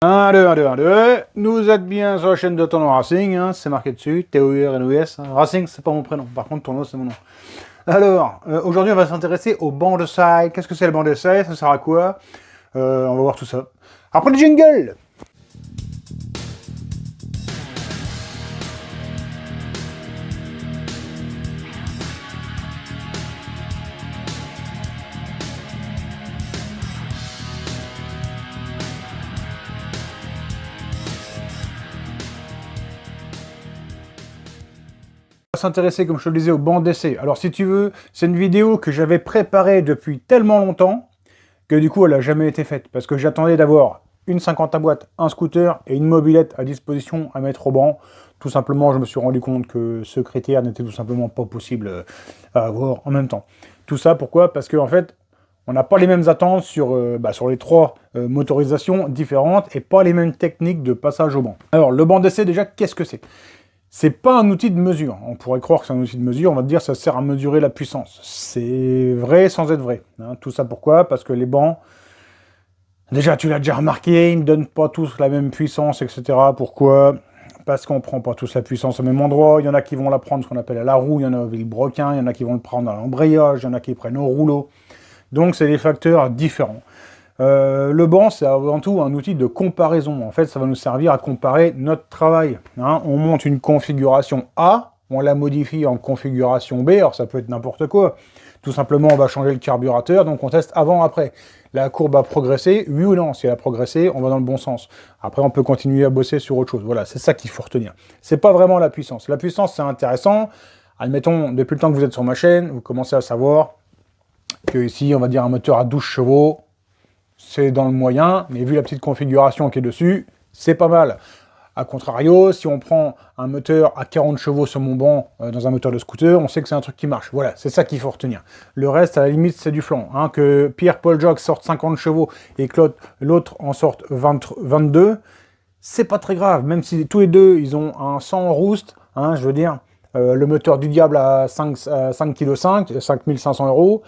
1, 2, 1, 2, 1, 2. Nous êtes bien sur la chaîne de Tourneau Racing, hein, c'est marqué dessus, TOURNOS. Racing, c'est pas mon prénom, par contre Tourneau, c'est mon nom. Alors, aujourd'hui, on va s'intéresser au banc de side. Qu'est-ce que c'est le banc de side? Ça sert à quoi? On va voir tout ça. Après le jingle! S'intéresser, comme je te le disais, au banc d'essai. Alors si tu veux, c'est une vidéo que j'avais préparée depuis tellement longtemps que du coup elle n'a jamais été faite, parce que j'attendais d'avoir une 50 à boîte, un scooter et une mobilette à disposition à mettre au banc. Tout simplement, je me suis rendu compte que ce critère n'était tout simplement pas possible à avoir en même temps. Tout ça, pourquoi? Parce qu'en fait, on n'a pas les mêmes attentes sur les trois motorisations différentes et pas les mêmes techniques de passage au banc. Alors, le banc d'essai, déjà, qu'est-ce que c'est? C'est pas un outil de mesure. On pourrait croire que c'est un outil de mesure, on va te dire que ça sert à mesurer la puissance. C'est vrai sans être vrai. Hein. Tout ça pourquoi? Parce que les bancs, déjà tu l'as déjà remarqué, ils ne donnent pas tous la même puissance, etc. Pourquoi? Parce qu'on ne prend pas tous la puissance au même endroit. Il y en a qui vont la prendre ce qu'on appelle à la roue, il y en a au vilebrequin, il y en a qui vont le prendre à l'embrayage, il y en a qui prennent au rouleau. Donc c'est des facteurs différents. Le banc, c'est avant tout un outil de comparaison. En fait, ça va nous servir à comparer notre travail. Hein. On monte une configuration A, on la modifie en configuration B, alors ça peut être n'importe quoi. Tout simplement, on va changer le carburateur, donc on teste avant-après. La courbe a progressé, oui ou non? Si elle a progressé, on va dans le bon sens. Après, on peut continuer à bosser sur autre chose. Voilà, c'est ça qu'il faut retenir. C'est pas vraiment la puissance. La puissance, c'est intéressant. Admettons, depuis le temps que vous êtes sur ma chaîne, vous commencez à savoir que ici, on va dire un moteur à 12 chevaux, c'est dans le moyen, mais vu la petite configuration qui est dessus, c'est pas mal. A contrario, si on prend un moteur à 40 chevaux sur mon banc dans un moteur de scooter, on sait que c'est un truc qui marche. Voilà, c'est ça qu'il faut retenir. Le reste, à la limite, c'est du flanc. Hein, que Pierre-Paul Jacques sorte 50 chevaux et que l'autre en sorte 22, c'est pas très grave. Même si tous les deux, ils ont un 100 roost, hein, je veux dire, le moteur du diable à 5,5 kg, 5500 €.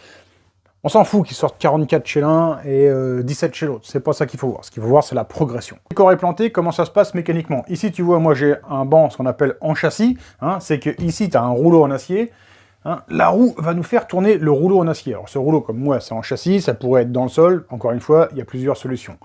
On s'en fout qu'ils sortent 44 chez l'un et 17 chez l'autre. C'est pas ça qu'il faut voir. Ce qu'il faut voir, c'est la progression. Le corps est planté, comment ça se passe mécaniquement? Ici, tu vois, moi j'ai un banc, ce qu'on appelle en châssis. Hein, c'est que ici, tu as un rouleau en acier. Hein, la roue va nous faire tourner le rouleau en acier. Alors, ce rouleau, comme moi, c'est en châssis. Ça pourrait être dans le sol. Encore une fois, il y a plusieurs solutions.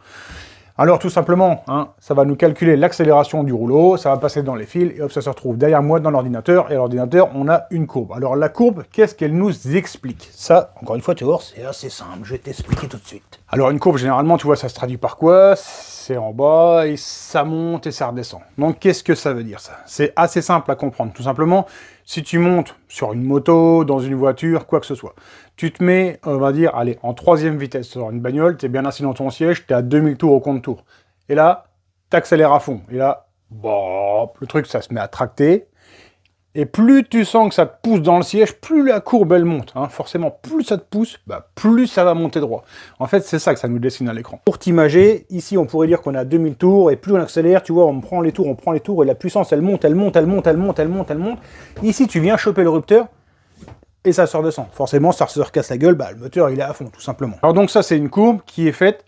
Alors tout simplement, hein, ça va nous calculer l'accélération du rouleau, ça va passer dans les fils, et hop, ça se retrouve derrière moi dans l'ordinateur, et à l'ordinateur, on a une courbe. Alors la courbe, qu'est-ce qu'elle nous explique? Ça, encore une fois, tu vois, c'est assez simple, je vais t'expliquer tout de suite. Alors une courbe, généralement, tu vois, ça se traduit par quoi? C'est en bas, et ça monte, et ça redescend. Donc qu'est-ce que ça veut dire, ça? C'est assez simple à comprendre. Tout simplement, si tu montes sur une moto, dans une voiture, quoi que ce soit, tu te mets, on va dire, allez, en 3e vitesse sur une bagnole, tu es bien assis dans ton siège, tu es à 2000 tours au compte-tour. Et là, tu accélères à fond. Et là, bon, le truc, ça se met à tracter. Et plus tu sens que ça te pousse dans le siège, plus la courbe, elle monte. Hein. Forcément, plus ça te pousse, plus ça va monter droit. En fait, c'est ça que ça nous dessine à l'écran. Pour t'imager, ici, on pourrait dire qu'on a 2000 tours, et plus on accélère, tu vois, on prend les tours, et la puissance, elle monte, elle monte, elle monte, elle monte, elle monte, elle monte. Ici, tu viens choper le rupteur, et ça se redescend. Forcément, ça se recasse la gueule, le moteur, il est à fond, tout simplement. Alors donc ça, c'est une courbe qui est faite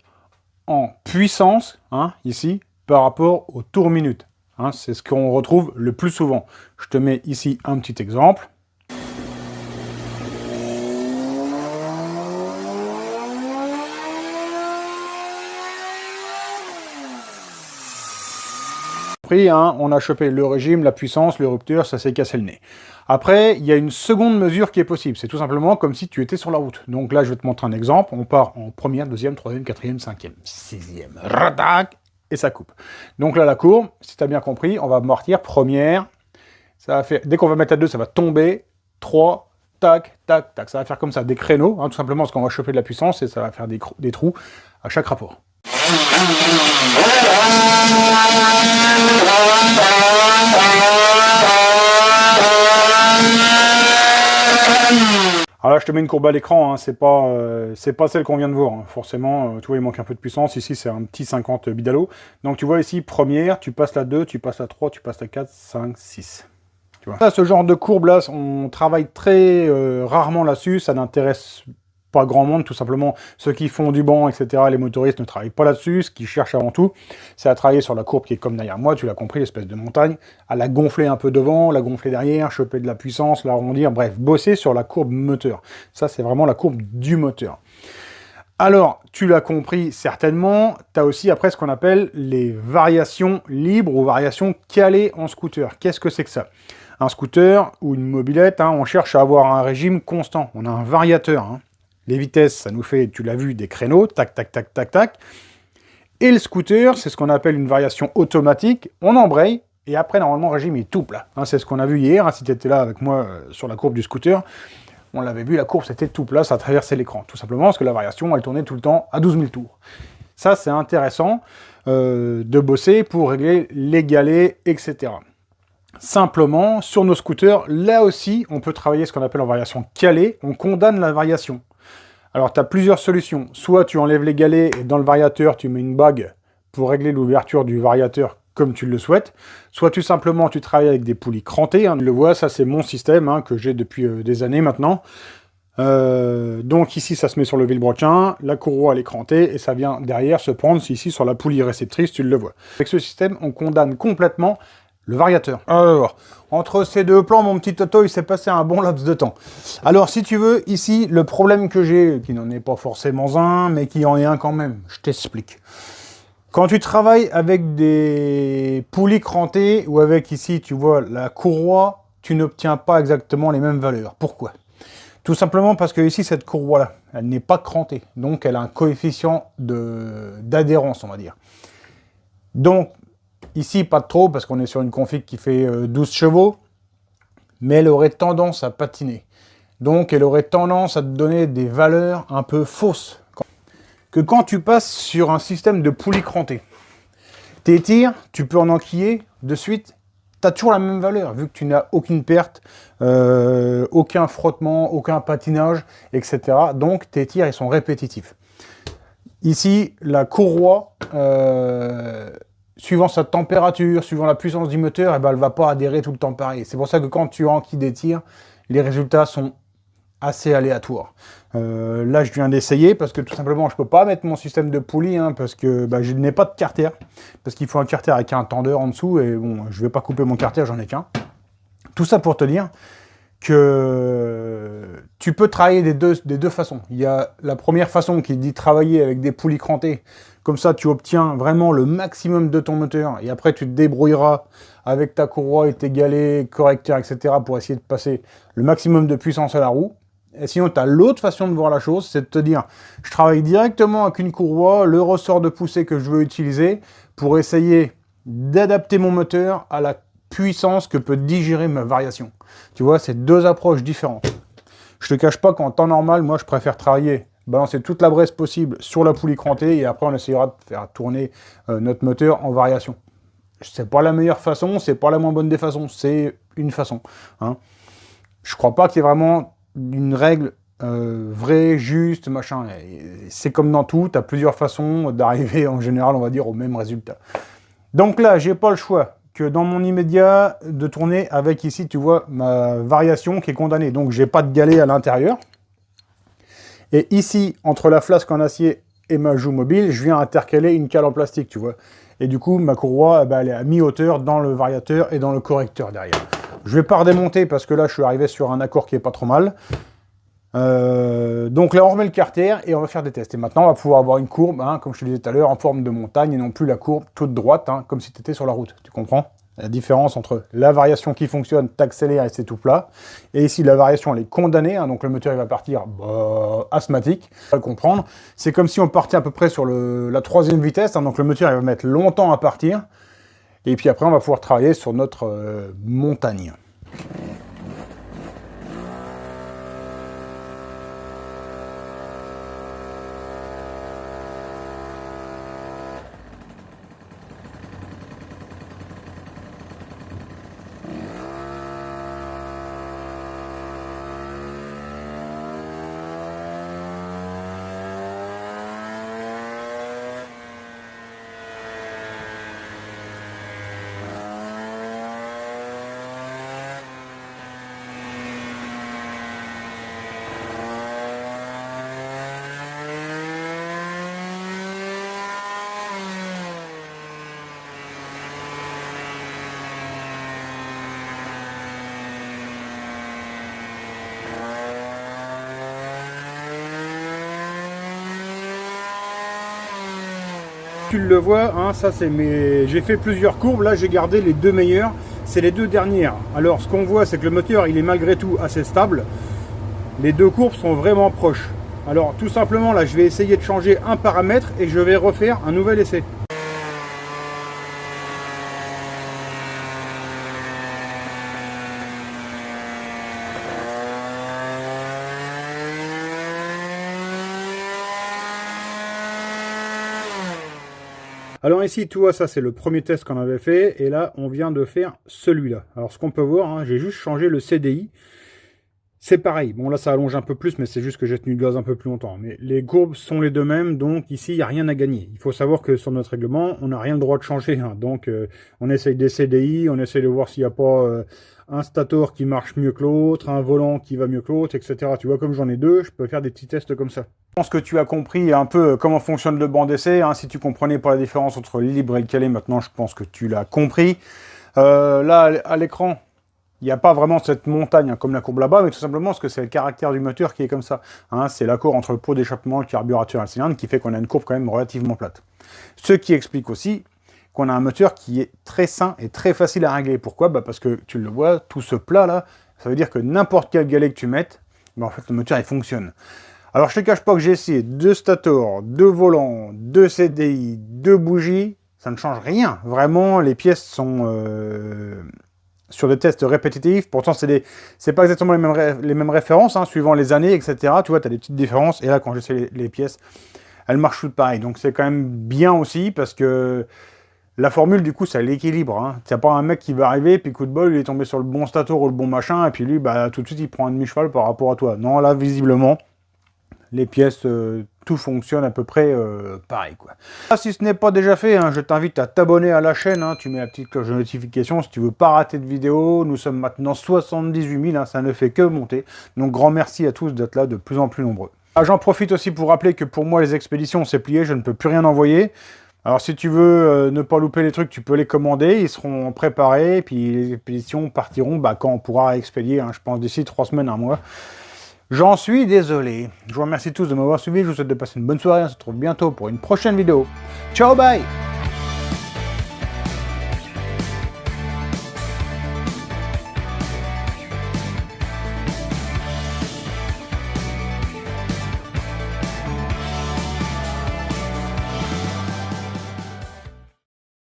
en puissance, hein, ici, par rapport au tour minute. Hein, c'est ce qu'on retrouve le plus souvent. Je te mets ici un petit exemple. Hein, on a chopé le régime, la puissance, le rupteur, ça s'est cassé le nez. Après, il y a une seconde mesure qui est possible. C'est tout simplement comme si tu étais sur la route. Donc là, je vais te montrer un exemple. On part en première, deuxième, troisième, quatrième, cinquième, sixième. Radac, et ça coupe. Donc là, la courbe, si tu as bien compris, on va partir première. Ça va faire, dès qu'on va mettre à 2, ça va tomber. 3, tac, tac, tac. Ça va faire comme ça, des créneaux, hein, tout simplement parce qu'on va choper de la puissance et ça va faire des trous à chaque rapport. Alors là, je te mets une courbe à l'écran, hein, c'est pas celle qu'on vient de voir. Hein. Forcément, tu vois, il manque un peu de puissance. Ici, c'est un petit 50 bidalo. Donc, tu vois ici, première, tu passes la 2, tu passes la 3, tu passes la 4, 5, 6. Tu vois. Là, ce genre de courbe-là, on travaille très rarement là-dessus. Ça n'intéresse pas grand monde, tout simplement. Ceux qui font du banc, etc., les motoristes ne travaillent pas là-dessus. Ce qu'ils cherchent avant tout, c'est à travailler sur la courbe qui est comme derrière moi, tu l'as compris, l'espèce de montagne, à la gonfler un peu devant, la gonfler derrière, choper de la puissance, l'arrondir, bref, bosser sur la courbe moteur. Ça, c'est vraiment la courbe du moteur. Alors, tu l'as compris certainement, tu as aussi après ce qu'on appelle les variations libres ou variations calées en scooter. Qu'est-ce que c'est que ça? Un scooter ou une mobilette, hein, on cherche à avoir un régime constant. On a un variateur. Hein. Les vitesses, ça nous fait, tu l'as vu, des créneaux, tac, tac, tac, tac, tac. Et le scooter, c'est ce qu'on appelle une variation automatique. On embraye, et après, normalement, le régime est tout plat. Hein, c'est ce qu'on a vu hier, hein, si tu étais là avec moi sur la courbe du scooter. On l'avait vu, la courbe, c'était tout plat, ça traversait l'écran. Tout simplement parce que la variation, elle tournait tout le temps à 12 000 tours. Ça, c'est intéressant de bosser pour régler les galets, etc. Simplement, sur nos scooters, là aussi, on peut travailler ce qu'on appelle en variation calée. On condamne la variation. Alors, tu as plusieurs solutions. Soit tu enlèves les galets et dans le variateur, tu mets une bague pour régler l'ouverture du variateur comme tu le souhaites. Soit tout simplement, tu travailles avec des poulies crantées. Hein. Tu le vois, ça, c'est mon système hein, que j'ai depuis des années maintenant. Donc ici, ça se met sur le vilebrequin, la courroie, elle est crantée, et ça vient derrière se prendre ici sur la poulie réceptrice, tu le vois. Avec ce système, on condamne complètement le variateur. Alors, entre ces deux plans, mon petit Toto, il s'est passé un bon laps de temps. Alors, si tu veux, ici, le problème que j'ai, qui n'en est pas forcément un, mais qui en est un quand même, je t'explique. Quand tu travailles avec des poulies crantées, ou avec ici, tu vois, la courroie, tu n'obtiens pas exactement les mêmes valeurs. Pourquoi ? Tout simplement parce que ici, cette courroie-là, elle n'est pas crantée. Donc, elle a un coefficient d'adhérence, on va dire. Donc, ici, pas de trop, parce qu'on est sur une config qui fait 12 chevaux. Mais elle aurait tendance à patiner. Donc, elle aurait tendance à te donner des valeurs un peu fausses. Que quand tu passes sur un système de poulie crantée, tes tirs, tu peux en enquiller de suite, tu as toujours la même valeur, vu que tu n'as aucune perte, aucun frottement, aucun patinage, etc. Donc tes tirs, ils sont répétitifs. Ici, la courroie, suivant sa température, suivant la puissance du moteur, eh ben, elle ne va pas adhérer tout le temps pareil. C'est pour ça que quand tu enquilles des tirs, les résultats sont assez aléatoires. Là, je viens d'essayer parce que tout simplement, je ne peux pas mettre mon système de poulie hein, parce que bah, je n'ai pas de carter. Parce qu'il faut un carter avec un tendeur en dessous et bon, je ne vais pas couper mon carter, j'en ai qu'un. Tout ça pour te dire que tu peux travailler des deux façons. Il y a la première façon qui dit travailler avec des poulies crantées. Comme ça, tu obtiens vraiment le maximum de ton moteur et après, tu te débrouilleras avec ta courroie et tes galets, correcteurs, etc. pour essayer de passer le maximum de puissance à la roue. Et sinon, tu as l'autre façon de voir la chose, c'est de te dire, je travaille directement avec une courroie, le ressort de poussée que je veux utiliser pour essayer d'adapter mon moteur à la puissance que peut digérer ma variation. Tu vois, c'est deux approches différentes. Je te cache pas qu'en temps normal, moi, je préfère travailler, balancer toute la braise possible sur la poulie crantée et après, on essayera de faire tourner notre moteur en variation. C'est pas la meilleure façon, c'est pas la moins bonne des façons, c'est une façon. Hein. Je crois pas qu'il y ait vraiment une règle vraie, juste, machin. C'est comme dans tout, tu as plusieurs façons d'arriver en général, on va dire, au même résultat. Donc là, j'ai pas le choix que dans mon immédiat de tourner avec ici, tu vois, ma variation qui est condamnée. Donc j'ai pas de galet à l'intérieur. Et ici, entre la flasque en acier et ma joue mobile, je viens intercaler une cale en plastique, tu vois. Et du coup, ma courroie, eh ben, elle est à mi-hauteur dans le variateur et dans le correcteur derrière. Je vais pas redémonter parce que là, je suis arrivé sur un accord qui est pas trop mal. Donc là, on remet le carter et on va faire des tests. Et maintenant, on va pouvoir avoir une courbe, hein, comme je te disais tout à l'heure, en forme de montagne et non plus la courbe toute droite, hein, comme si tu étais sur la route. Tu comprends ? La différence entre la variation qui fonctionne, t'accélères et c'est tout plat. Et ici, la variation, elle est condamnée. Hein, donc le moteur, il va partir asthmatique. On va le comprendre. C'est comme si on partait à peu près sur la troisième vitesse. Hein, donc le moteur, il va mettre longtemps à partir. Et puis après, on va pouvoir travailler sur notre montagne. Tu le vois, hein, ça c'est mes... J'ai fait plusieurs courbes, là j'ai gardé les 2 meilleures, c'est les 2 dernières. Alors ce qu'on voit, c'est que le moteur, il est malgré tout assez stable. Les 2 courbes sont vraiment proches. Alors tout simplement, là je vais essayer de changer un paramètre et je vais refaire un nouvel essai. Alors ici, tu vois, ça c'est le premier test qu'on avait fait, et là on vient de faire celui-là. Alors ce qu'on peut voir, hein, j'ai juste changé le CDI. C'est pareil, bon là ça allonge un peu plus, mais c'est juste que j'ai tenu le gaz un peu plus longtemps. Mais les courbes sont les deux mêmes, donc ici il n'y a rien à gagner. Il faut savoir que sur notre règlement, on n'a rien le droit de changer. Hein. Donc on essaye des CDI, on essaye de voir s'il n'y a pas un stator qui marche mieux que l'autre, un volant qui va mieux que l'autre, etc. Tu vois, comme j'en ai 2, je peux faire des petits tests comme ça. Je pense que tu as compris un peu comment fonctionne le banc d'essai. Hein. Si tu comprenais pas la différence entre le libre et le calé, maintenant je pense que tu l'as compris. Là, à l'écran, il n'y a pas vraiment cette montagne hein, comme la courbe là-bas, mais tout simplement parce que c'est le caractère du moteur qui est comme ça. Hein, c'est l'accord entre le pot d'échappement, le carburateur et le cylindre qui fait qu'on a une courbe quand même relativement plate. Ce qui explique aussi qu'on a un moteur qui est très sain et très facile à régler. Pourquoi? Parce que tu le vois, tout ce plat là, ça veut dire que n'importe quel galet que tu mettes, en fait le moteur il fonctionne. Alors je te cache pas que j'ai essayé 2 stators, 2 volants, 2 CDI, 2 bougies, ça ne change rien. Vraiment, les pièces sont sur des tests répétitifs. Pourtant, c'est pas exactement les mêmes références, hein, suivant les années, etc. Tu vois, tu as des petites différences. Et là, quand j'essaie les pièces, elles marchent toutes pareil. Donc c'est quand même bien aussi parce que la formule, du coup, c'est l'équilibre. Hein. Tu n'as pas un mec qui va arriver, puis coup de bol, il est tombé sur le bon stator ou le bon machin, et puis lui, bah, tout de suite, il prend un demi-cheval par rapport à toi. Non, là, visiblement, les pièces, tout fonctionne à peu près pareil, quoi. Ah, si ce n'est pas déjà fait, hein, je t'invite à t'abonner à la chaîne. Hein, tu mets la petite cloche de notification si tu veux pas rater de vidéo. Nous sommes maintenant 78 000, hein, ça ne fait que monter. Donc, grand merci à tous d'être là de plus en plus nombreux. Ah, j'en profite aussi pour rappeler que pour moi, les expéditions, c'est plié, je ne peux plus rien envoyer. Alors si tu veux ne pas louper les trucs, tu peux les commander, ils seront préparés, puis les expéditions partiront quand on pourra expédier, hein, je pense d'ici 3 semaines, 1 mois. J'en suis désolé. Je vous remercie tous de m'avoir suivi, je vous souhaite de passer une bonne soirée, on se retrouve bientôt pour une prochaine vidéo. Ciao, bye!